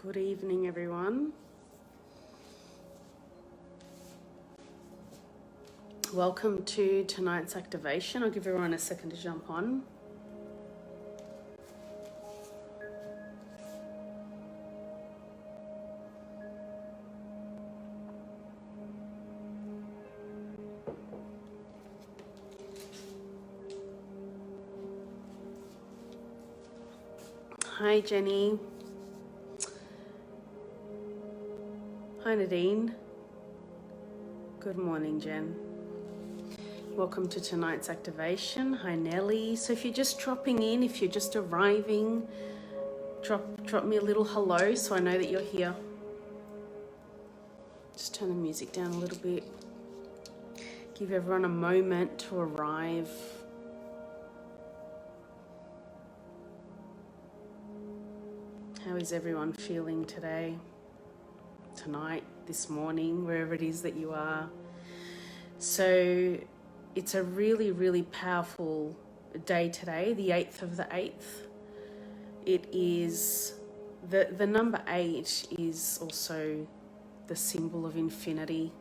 Good evening, everyone. Welcome to tonight's activation. I'll give everyone a second to jump on. Hi, Jenny. Hi, Nadine. Good morning, Jen. Welcome to tonight's activation. Hi, Nelly. So if you're just dropping in, if you're just arriving, drop me a little hello so I know that you're here. Just turn the music down a little bit. Give everyone a moment to arrive. How is everyone feeling today, tonight, this morning, wherever it is that you are? So it's a really, really powerful day today, the 8th of the 8th. It is, the number 8 is also the symbol of infinity.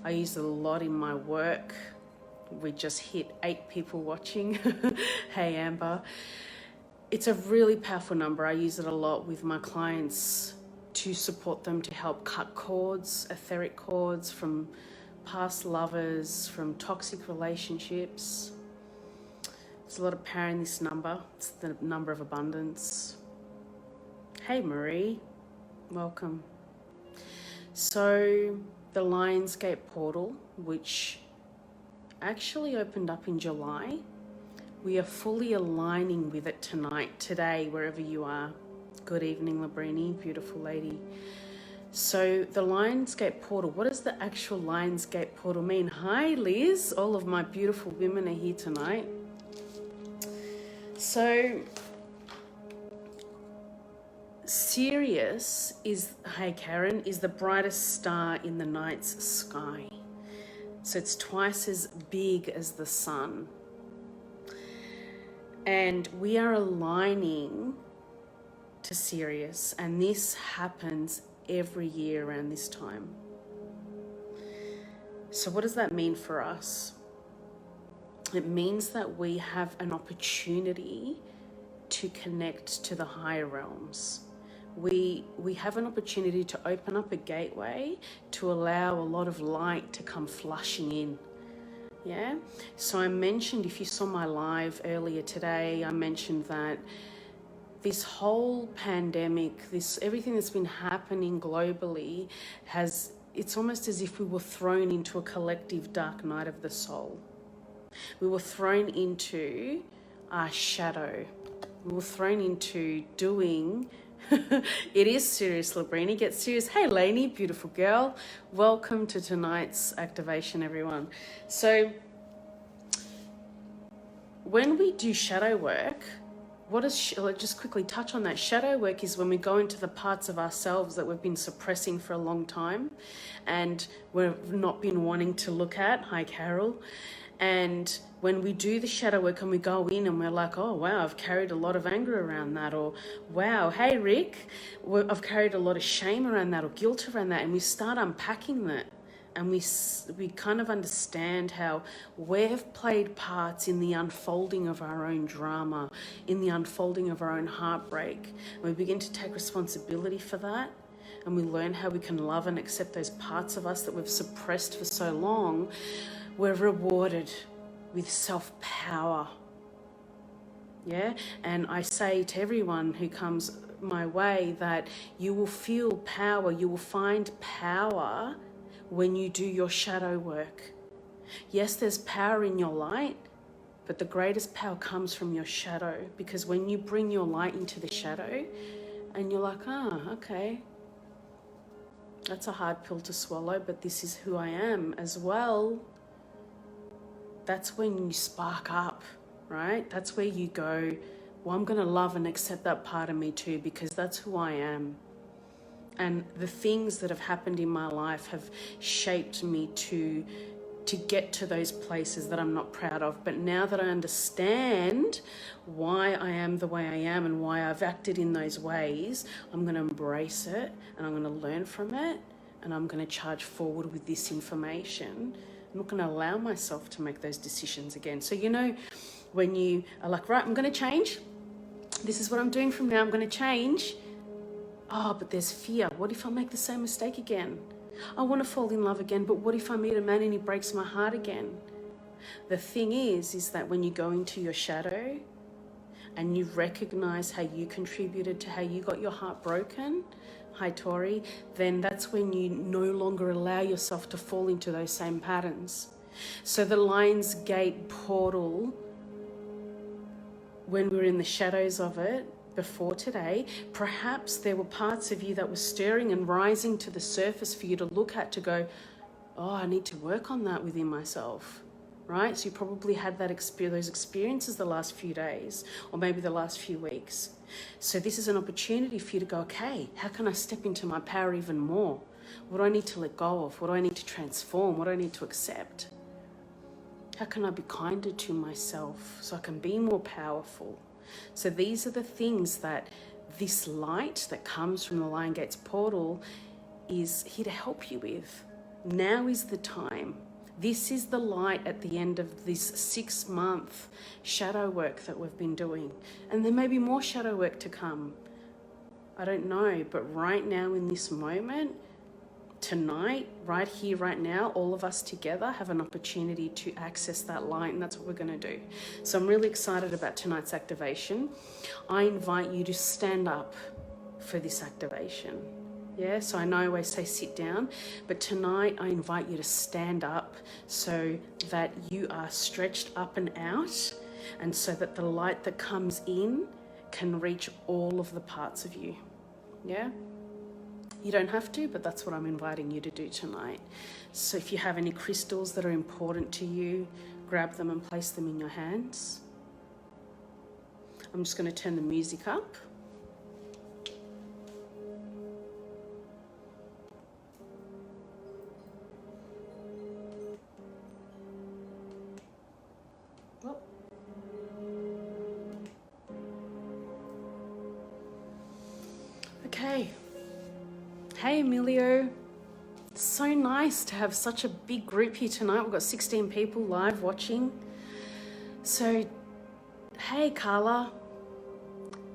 I use it a lot in my work. We just hit 8 people watching. Hey, Amber. It's a really powerful number. I use it a lot with my clients to support them to help cut cords, etheric cords from past lovers, from toxic relationships. There's a lot of power in this number. It's the number of abundance. Hey, Marie. Welcome. So the Lionsgate portal, which actually opened up in July, we are fully aligning with it tonight, today, wherever you are. Good evening, Labrini, beautiful lady. So the Lionsgate portal, what does the actual Lionsgate portal mean? Hi, Liz. All of my beautiful women are here tonight. So Sirius is, hey Karen, is the brightest star in the night's sky. So it's twice as big as the sun. And we are aligning to Sirius, and this happens every year around this time. So what does that mean for us? It means that we have an opportunity to connect to the higher realms. We have an opportunity to open up a gateway to allow a lot of light to come flushing in. Yeah, so I mentioned, if you saw my live earlier today, I mentioned that this whole pandemic, everything that's been happening globally it's almost as if we were thrown into a collective dark night of the soul. We were thrown into our shadow. We were thrown into doing it is serious, Labrini. Get serious. Hey, Lainey, beautiful girl. Welcome to tonight's activation, everyone. So when we do shadow work, let's just quickly touch on that. Shadow work is when we go into the parts of ourselves that we've been suppressing for a long time and we've not been wanting to look at. Hi, Carol. And when we do the shadow work and we go in and we're like, oh, wow, I've carried a lot of anger around that. Or, wow, hey, Rick, I've carried a lot of shame around that or guilt around that. And we start unpacking that. And we kind of understand how we've played parts in the unfolding of our own drama, in the unfolding of our own heartbreak. And we begin to take responsibility for that. And we learn how we can love and accept those parts of us that we've suppressed for so long. We're rewarded with self-power. Yeah, and I say to everyone who comes my way that you will feel power, you will find power when you do your shadow work. Yes, there's power in your light, but the greatest power comes from your shadow, because when you bring your light into the shadow and you're like, okay, that's a hard pill to swallow, but this is who I am as well. That's when you spark up, right? That's where you go, well, I'm going to love and accept that part of me too, because that's who I am. And the things that have happened in my life have shaped me to to get to those places that I'm not proud of. But now that I understand why I am the way I am and why I've acted in those ways, I'm going to embrace it and I'm going to learn from it and I'm going to charge forward with this information. I'm not going to allow myself to make those decisions again. So, you know, when you are like, right, I'm going to change. This is what I'm doing from now. I'm going to change. Oh, but there's fear. What if I make the same mistake again? I want to fall in love again, but what if I meet a man and he breaks my heart again? The thing is that when you go into your shadow and you recognize how you contributed to how you got your heart broken, hi Tori, then that's when you no longer allow yourself to fall into those same patterns. So the Lion's Gate portal, when we were in the shadows of it, before today, perhaps there were parts of you that were stirring and rising to the surface for you to look at, to go, oh, I need to work on that within myself, right? So you probably had that those experiences the last few days or maybe the last few weeks. So this is an opportunity for you to go, okay, how can I step into my power even more? What do I need to let go of? What do I need to transform? What do I need to accept? How can I be kinder to myself so I can be more powerful? So these are the things that this light that comes from the Lion Gates portal is here to help you with. Now is the time. This is the light at the end of this 6-month shadow work that we've been doing. And there may be more shadow work to come. I don't know, but right now in this moment, tonight, right here, right now, all of us together have an opportunity to access that light, and that's what we're going to do. So I'm really excited about tonight's activation. I invite you to stand up for this activation. Yeah, so I know I always say sit down, but tonight I invite you to stand up so that you are stretched up and out, and so that the light that comes in can reach all of the parts of you. Yeah? You don't have to, but that's what I'm inviting you to do tonight. So if you have any crystals that are important to you, grab them and place them in your hands. I'm just going to turn the music up. Oh. Okay. Hey Emilio, so nice to have such a big group here tonight. We've got 16 people live watching. So, hey Carla,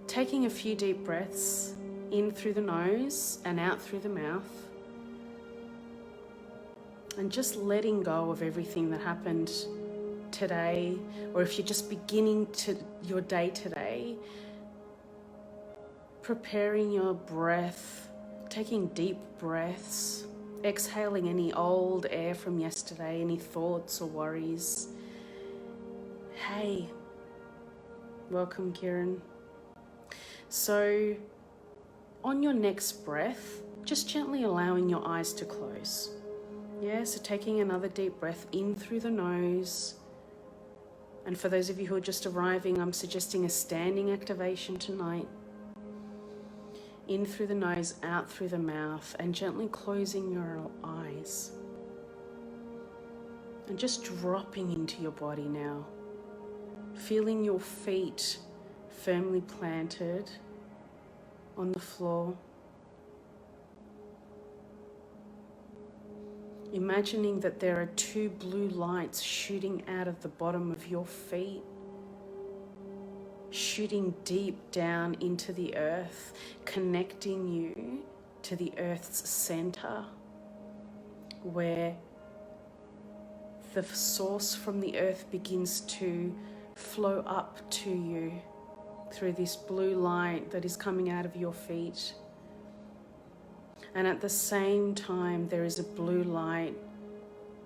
taking a few deep breaths in through the nose and out through the mouth. And just letting go of everything that happened today, or if you're just beginning your day today, preparing your breath, taking deep breaths, exhaling any old air from yesterday, any thoughts or worries. Hey, welcome Kieran. So on your next breath, just gently allowing your eyes to close. Yeah, so taking another deep breath in through the nose. And for those of you who are just arriving, I'm suggesting a standing activation tonight. In through the nose, out through the mouth, and gently closing your eyes. And just dropping into your body now. Feeling your feet firmly planted on the floor. Imagining that there are 2 blue lights shooting out of the bottom of your feet, shooting deep down into the earth, connecting you to the earth's center, where the source from the earth begins to flow up to you through this blue light that is coming out of your feet. And at the same time, there is a blue light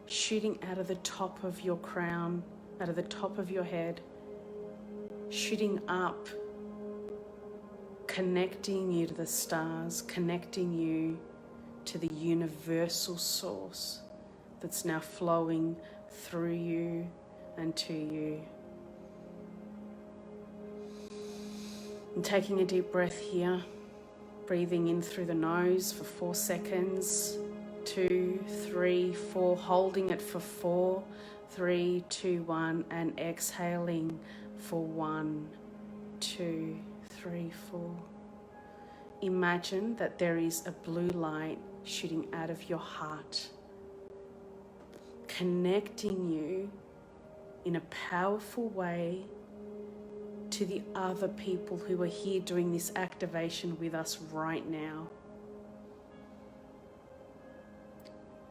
shooting out of the top of your crown, out of the top of your head, shooting up, connecting you to the stars, connecting you to the universal source that's now flowing through you and to you. And taking a deep breath here, breathing in through the nose for 4 seconds, 2, 3, 4, holding it for 4, 3, 2, 1, and exhaling for 1, 2, 3, 4. Imagine that there is a blue light shooting out of your heart, connecting you in a powerful way to the other people who are here doing this activation with us right now.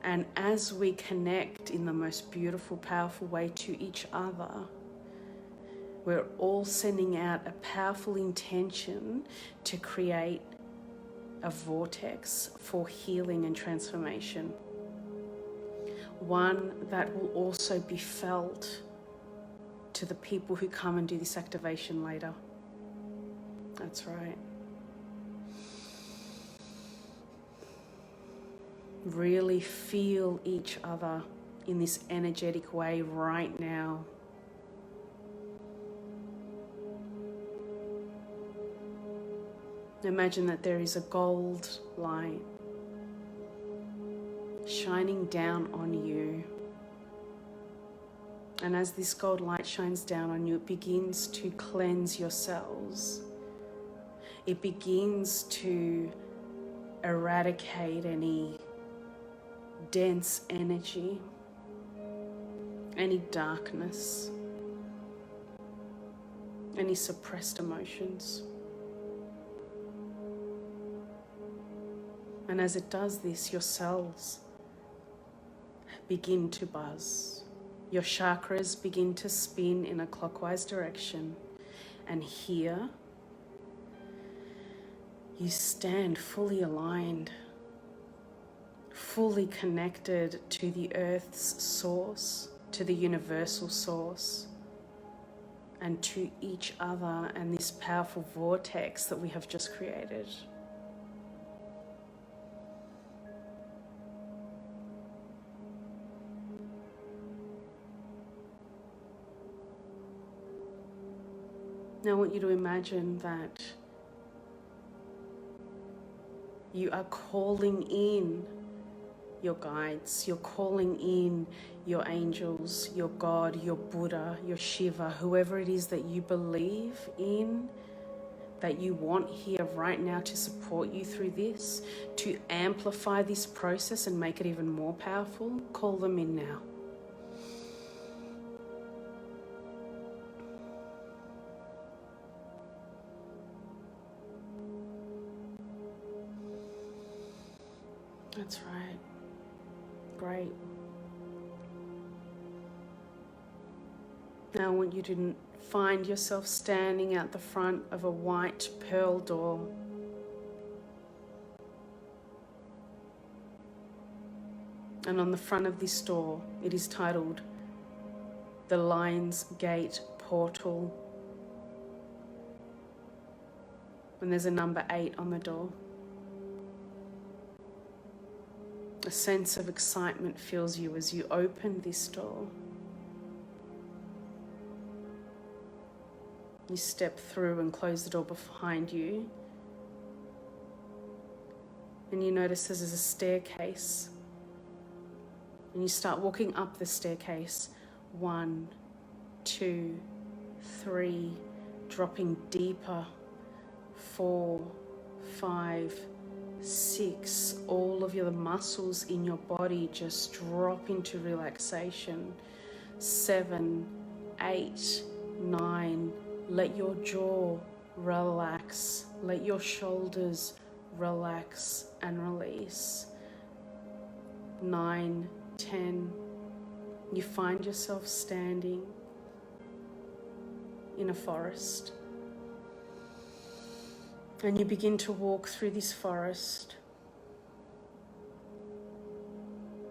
And as we connect in the most beautiful, powerful way to each other, we're all sending out a powerful intention to create a vortex for healing and transformation. One that will also be felt to the people who come and do this activation later. That's right. Really feel each other in this energetic way right now. Imagine that there is a gold light shining down on you. And as this gold light shines down on you, it begins to cleanse your cells. It begins to eradicate any dense energy, any darkness, any suppressed emotions. And as it does this, your cells begin to buzz. Your chakras begin to spin in a clockwise direction. And here, you stand fully aligned, fully connected to the earth's source, to the universal source, and to each other and this powerful vortex that we have just created. Now I want you to imagine that you are calling in your guides, you're calling in your angels, your God, your Buddha, your Shiva, whoever it is that you believe in, that you want here right now to support you through this, to amplify this process and make it even more powerful. Call them in now. That's right. Great. Now I want you to find yourself standing at the front of a white pearl door. And on the front of this door, it is titled the Lion's Gate Portal. And there's a number 8 on the door. A sense of excitement fills you as you open this door. You step through and close the door behind you. And you notice there's a staircase. And you start walking up the staircase. 1, 2, 3, dropping deeper. 4, 5, 6, all of the muscles in your body just drop into relaxation. 7, 8, 9, let your jaw relax, let your shoulders relax and release. 9, 10, you find yourself standing in a forest. And you begin to walk through this forest.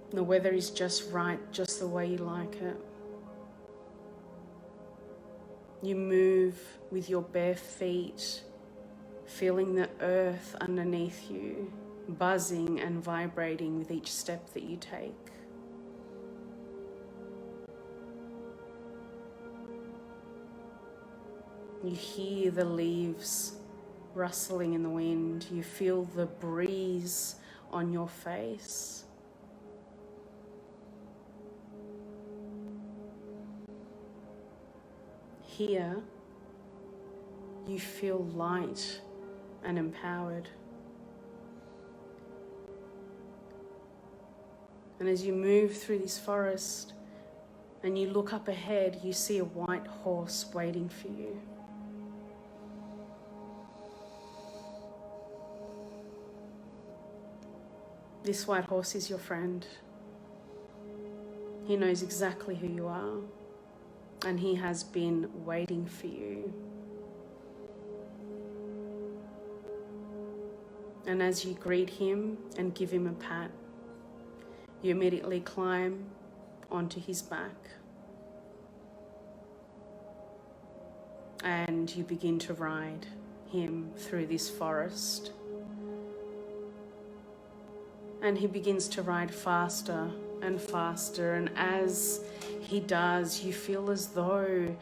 The weather is just right, just the way you like it. You move with your bare feet, feeling the earth underneath you, buzzing and vibrating with each step that you take. You hear the leaves rustling in the wind. You feel the breeze on your face. here, you feel light and empowered. And as you move through this forest and you look up ahead, you see a white horse waiting for you. This white horse is your friend. He knows exactly who you are, and he has been waiting for you. And as you greet him and give him a pat, you immediately climb onto his back and you begin to ride him through this forest. And he begins to ride faster and faster, and as he does, you feel as though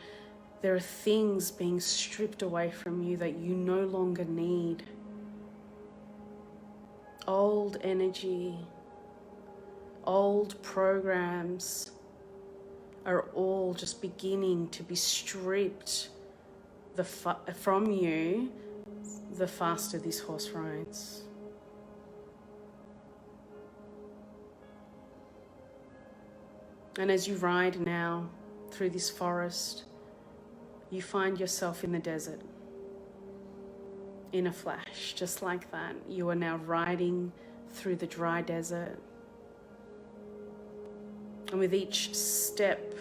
there are things being stripped away from you that you no longer need. Old energy, old programs are all just beginning to be stripped from you the faster this horse rides. And as you ride now through this forest, you find yourself in the desert. In a flash, just like that, you are now riding through the dry desert. And with each step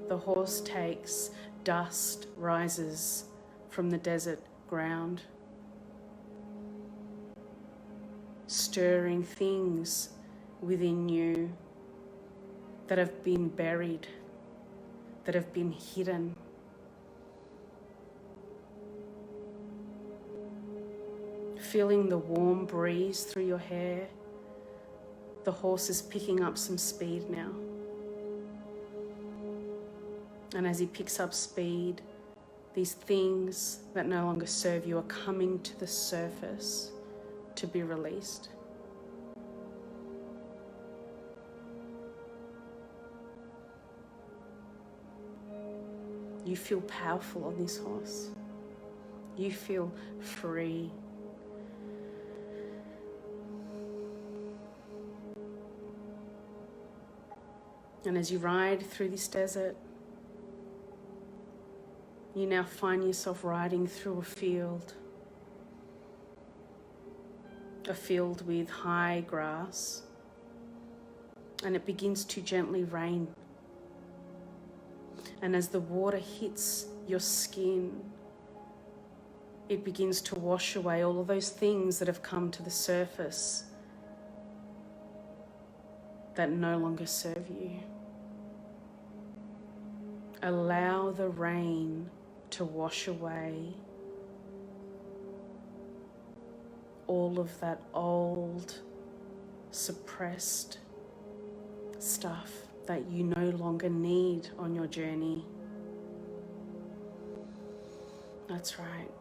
the horse takes, dust rises from the desert ground, stirring things within you that have been buried, that have been hidden. Feeling the warm breeze through your hair, the horse is picking up some speed now. And as he picks up speed, these things that no longer serve you are coming to the surface to be released. You feel powerful on this horse. You feel free. And as you ride through this desert, you now find yourself riding through a field with high grass, and it begins to gently rain. And as the water hits your skin, it begins to wash away all of those things that have come to the surface that no longer serve you. Allow the rain to wash away all of that old, suppressed stuff that you no longer need on your journey. That's right.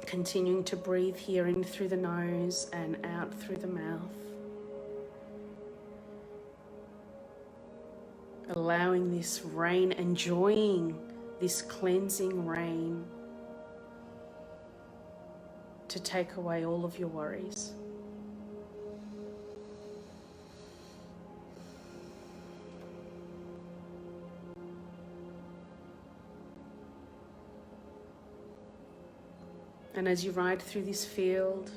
Continuing to breathe here in through the nose and out through the mouth. Allowing this rain, enjoying this cleansing rain to take away all of your worries. And as you ride through this field,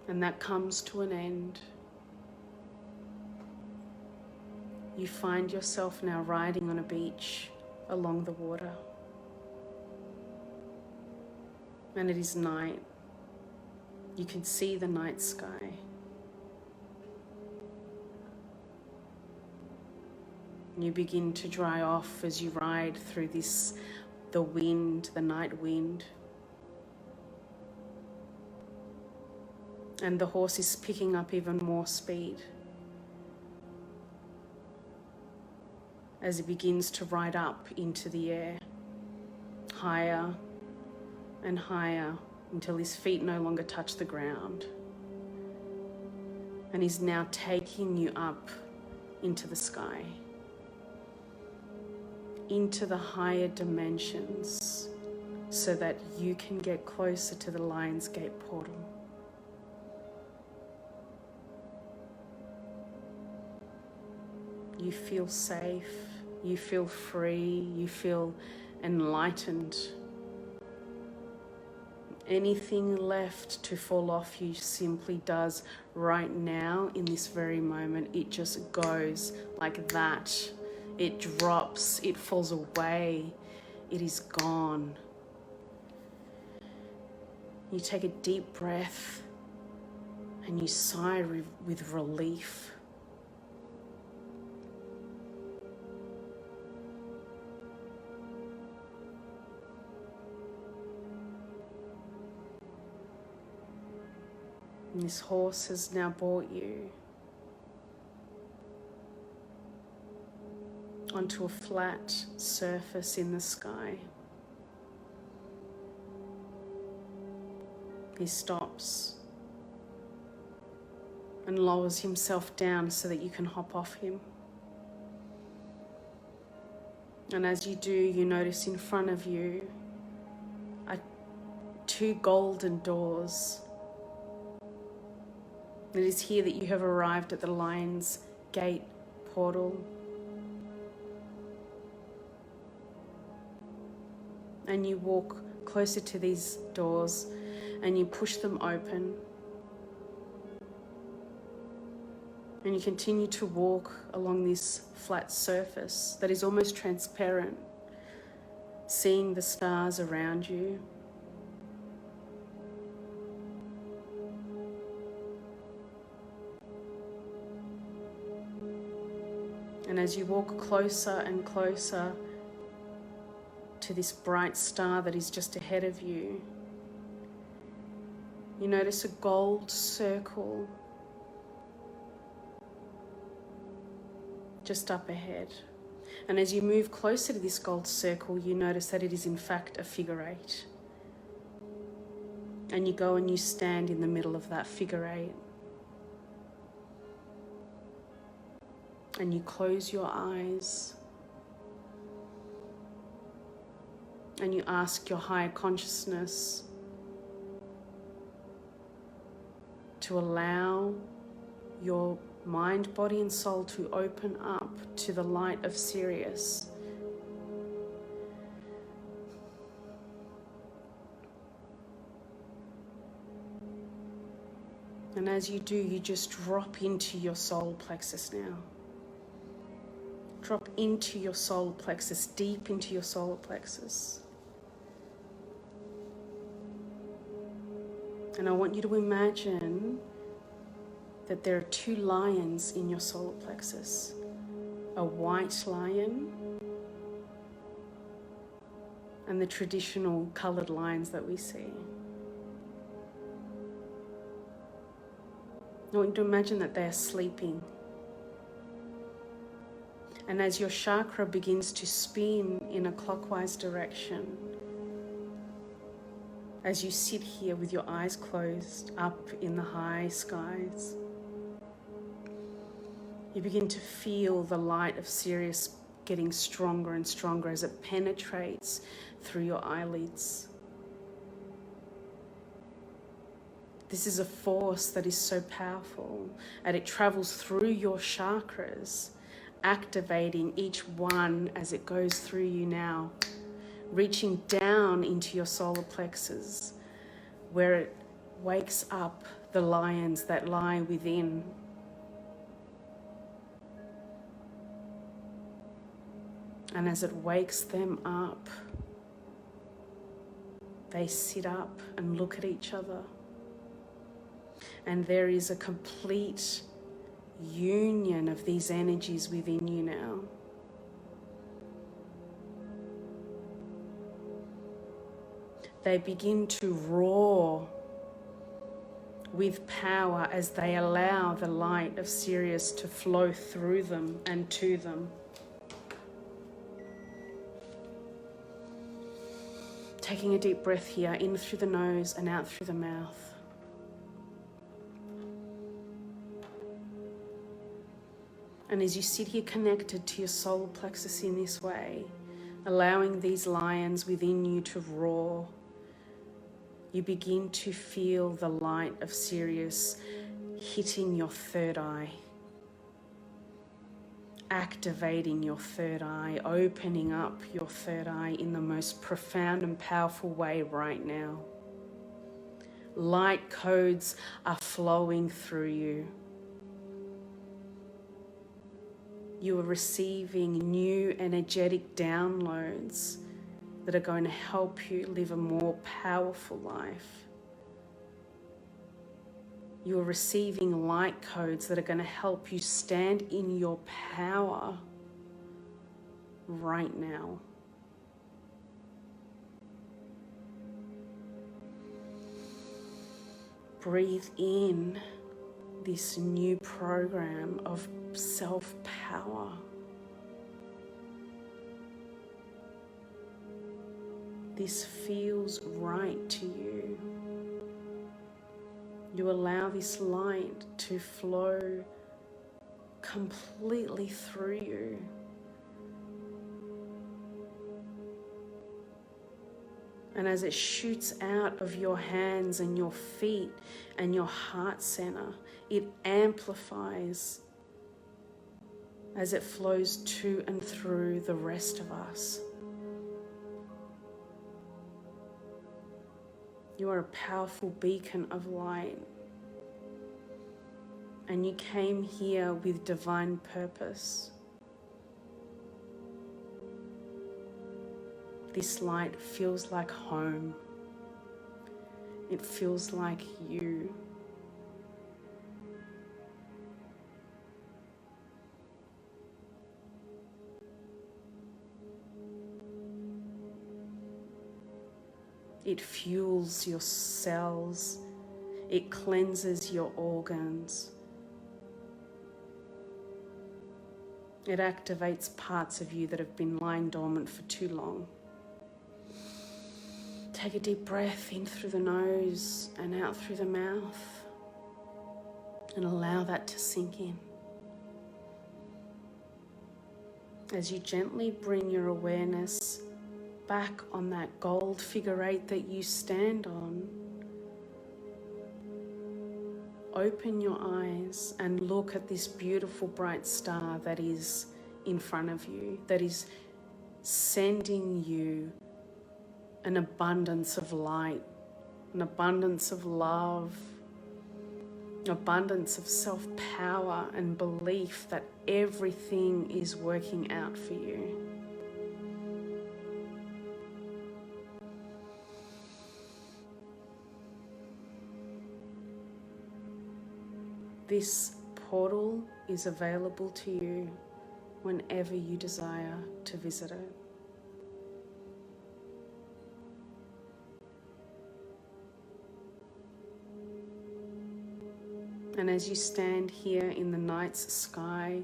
and that comes to an end, you find yourself now riding on a beach along the water. And it is night. You can see the night sky. You begin to dry off as you ride through the wind, the night wind. And the horse is picking up even more speed as it begins to ride up into the air, higher and higher until his feet no longer touch the ground. And he's now taking you up into the sky, into the higher dimensions so that you can get closer to the Lion's Gate portal. You feel safe, you feel free, you feel enlightened. Anything left to fall off you simply does right now in this very moment. It just goes like that. It drops, it falls away, it is gone. You take a deep breath and you sigh with relief. And this horse has now brought you onto a flat surface in the sky. He stops and lowers himself down so that you can hop off him. And as you do, you notice in front of you are two golden doors. It is here that you have arrived at the Lion's Gate portal. And you walk closer to these doors and you push them open. And you continue to walk along this flat surface that is almost transparent, seeing the stars around you. And as you walk closer and closer to this bright star that is just ahead of you, you notice a gold circle just up ahead. And as you move closer to this gold circle, you notice that it is in fact a figure eight. And you go and you stand in the middle of that figure eight. And you close your eyes and you ask your higher consciousness to allow your mind, body and soul to open up to the light of Sirius. And as you do, you just drop into your solar plexus now. Drop into your solar plexus, deep into your solar plexus. And I want you to imagine that there are two lions in your solar plexus. A white lion and the traditional coloured lions that we see. I want you to imagine that they are sleeping. And as your chakra begins to spin in a clockwise direction, as you sit here with your eyes closed up in the high skies, you begin to feel the light of Sirius getting stronger and stronger as it penetrates through your eyelids. This is a force that is so powerful, and it travels through your chakras, activating each one as it goes through you now, reaching down into your solar plexus, where it wakes up the lions that lie within. And as it wakes them up, they sit up and look at each other. And there is a complete union of these energies within you now. They begin to roar with power as they allow the light of Sirius to flow through them and to them. Taking a deep breath here, in through the nose and out through the mouth. And as you sit here connected to your solar plexus in this way, allowing these lions within you to roar, you begin to feel the light of Sirius hitting your third eye, activating your third eye, opening up your third eye in the most profound and powerful way right now. Light codes are flowing through you. You are receiving new energetic downloads that are going to help you live a more powerful life. You are receiving light codes that are going to help you stand in your power right now. Breathe in this new program of self-power. This feels right to you. You allow this light to flow completely through you. And as it shoots out of your hands and your feet and your heart center, it amplifies as it flows to and through the rest of us. You are a powerful beacon of light, and you came here with divine purpose. This light feels like home. It feels like you. It fuels your cells. It cleanses your organs. It activates parts of you that have been lying dormant for too long. Take a deep breath in through the nose and out through the mouth, and allow that to sink in. As you gently bring your awareness back on that gold figure eight that you stand on, open your eyes and look at this beautiful bright star that is in front of you, that is sending you an abundance of light, an abundance of love, an abundance of self-power and belief that everything is working out for you. This portal is available to you whenever you desire to visit it. And as you stand here in the night's sky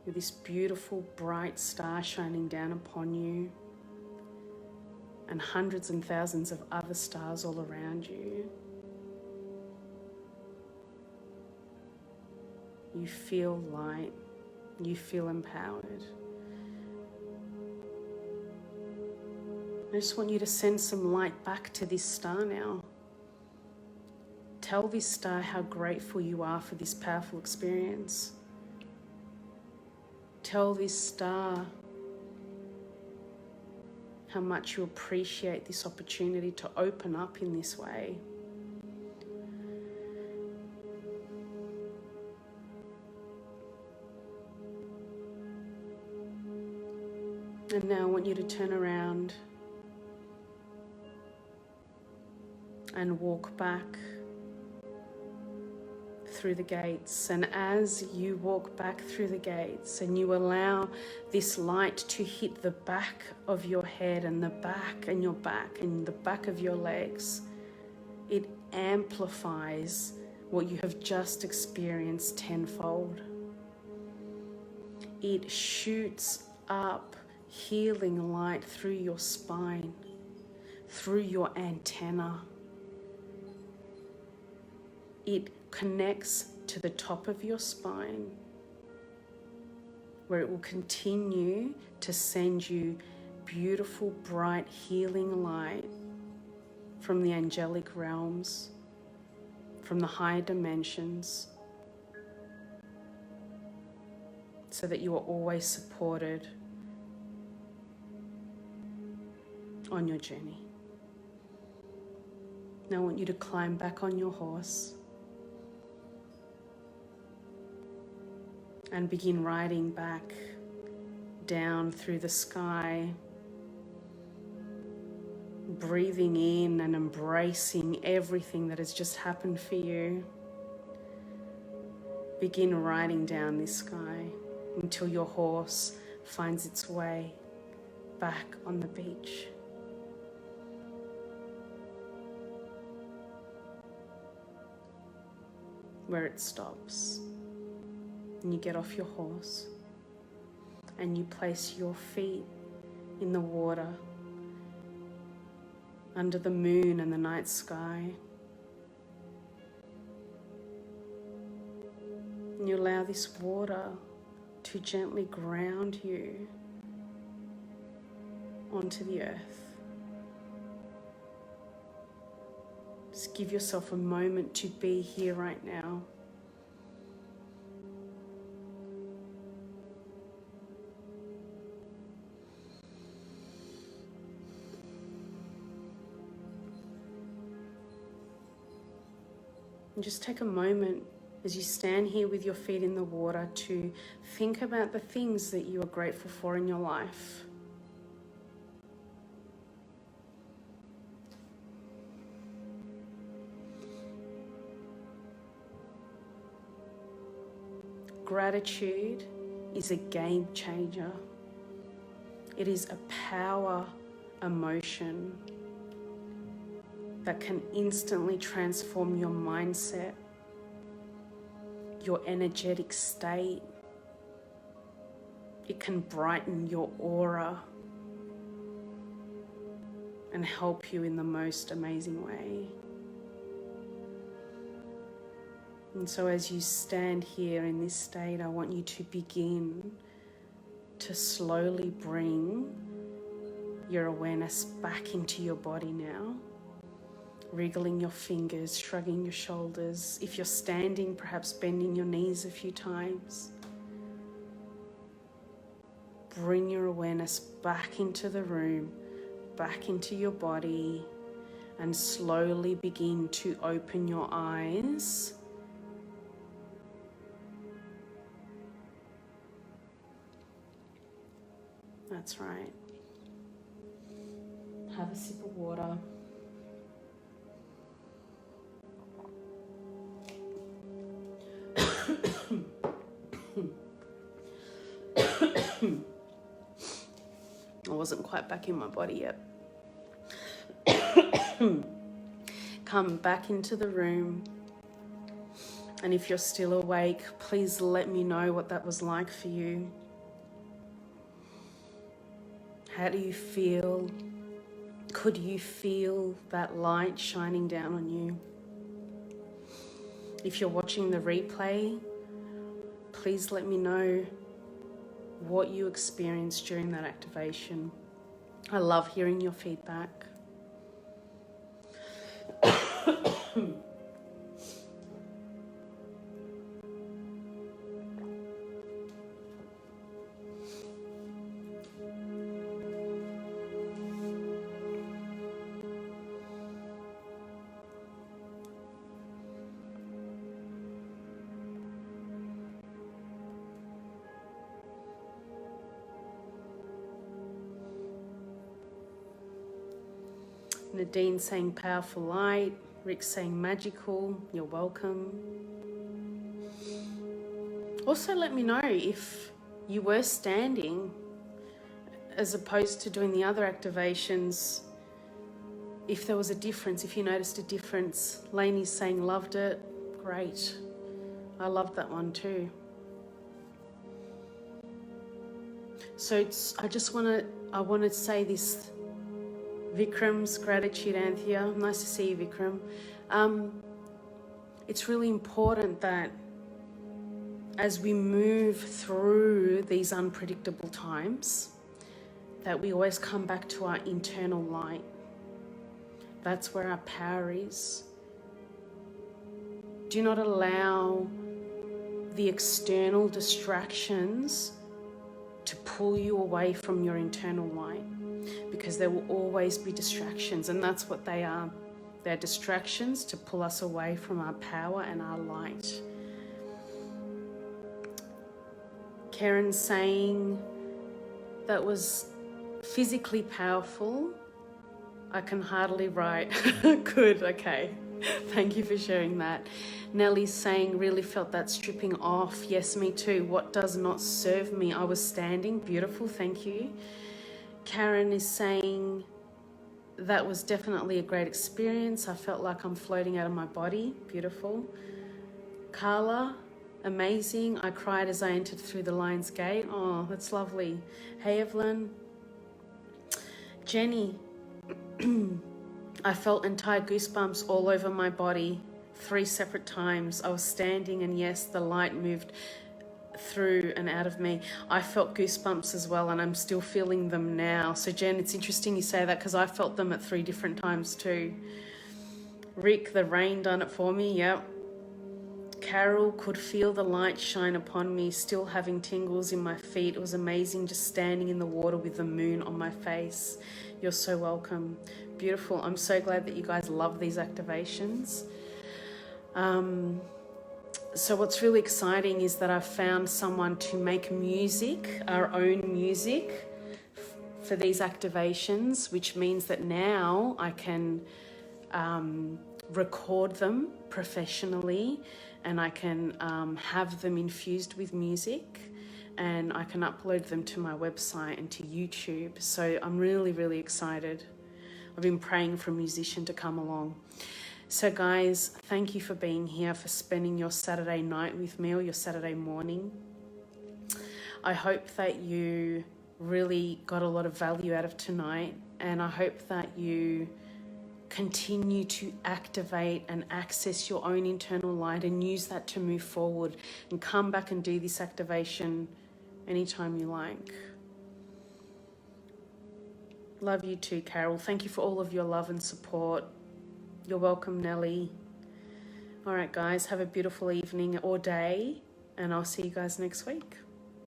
with this beautiful bright star shining down upon you and hundreds and thousands of other stars all around you, you feel light, you feel empowered. I just want you to send some light back to this star now. Tell this star how grateful you are for this powerful experience. Tell this star how much you appreciate this opportunity to open up in this way. And now I want you to turn around and walk back through the gates. And as you walk back through the gates and you allow this light to hit the back of your head and the back and your back and the back of your legs, it amplifies what you have just experienced tenfold. It shoots up healing light through your spine, through your antenna. It connects to the top of your spine where it will continue to send you beautiful, bright, healing light from the angelic realms, from the higher dimensions, so that you are always supported on your journey. Now I want you to climb back on your horse and begin riding back down through the sky, breathing in and embracing everything that has just happened for you. Begin riding down this sky until your horse finds its way back on the beach. Where it stops. And you get off your horse and you place your feet in the water under the moon and the night sky. And you allow this water to gently ground you onto the earth. Just give yourself a moment to be here right now. And just take a moment as you stand here with your feet in the water to think about the things that you are grateful for in your life. Gratitude is a game changer. It is a power emotion that can instantly transform your mindset, your energetic state. It can brighten your aura and help you in the most amazing way. And so as you stand here in this state, I want you to begin to slowly bring your awareness back into your body now. Wriggling your fingers, shrugging your shoulders. If you're standing, perhaps bending your knees a few times. Bring your awareness back into the room, back into your body, and slowly begin to open your eyes. That's right. Have a sip of water. I wasn't quite back in my body yet. Come back into the room. And if you're still awake, please let me know what that was like for you. How do you feel? Could you feel that light shining down on you? If you're watching the replay, please let me know what you experienced during that activation. I love hearing your feedback. Nadine saying powerful light. Rick saying magical. You're welcome. Also let me know if you were standing as opposed to doing the other activations, if there was a difference, if you noticed a difference. Lainey's saying loved it. Great. I loved that one too. So I want to say this. Vikram's gratitude, Anthea. Nice to see you, Vikram. It's really important that as we move through these unpredictable times, that we always come back to our internal light. That's where our power is. Do not allow the external distractions to pull you away from your internal light, because there will always be distractions, and that's what they are. They're distractions to pull us away from our power and our light. Karen's saying that was physically powerful. I can hardly write. Good, okay. Thank you for sharing that. Nellie's saying, really felt that stripping off. Yes, me too. What does not serve me? I was standing. Beautiful, thank you. Karen is saying, that was definitely a great experience. I felt like I'm floating out of my body. Beautiful. Carla, amazing. I cried as I entered through the Lion's Gate. Oh, that's lovely. Hey, Evelyn. Jenny, I felt entire goosebumps all over my body 3 separate times. I was standing and yes, the light moved through and out of me. I felt goosebumps as well, and I'm still feeling them now. So Jen, it's interesting you say that, because I felt them at 3 different times too. Rick, the rain done it for me. Yep. Carol, could feel the light shine upon me, still having tingles in my feet. It was amazing just standing in the water with the moon on my face. You're so welcome. Beautiful. I'm so glad that you guys love these activations. So what's really exciting is that I've found someone to make music, our own music, for these activations, which means that now I can record them professionally, and I can have them infused with music, and I can upload them to my website and to YouTube. So I'm really, really excited. I've been praying for a musician to come along. So guys, thank you for being here, for spending your Saturday night with me, or your Saturday morning. I hope that you really got a lot of value out of tonight, and I hope that you continue to activate and access your own internal light and use that to move forward, and come back and do this activation anytime you like. Love you too, Carol. Thank you for all of your love and support. You're welcome, Nellie. All right, guys, have a beautiful evening or day, and I'll see you guys next week.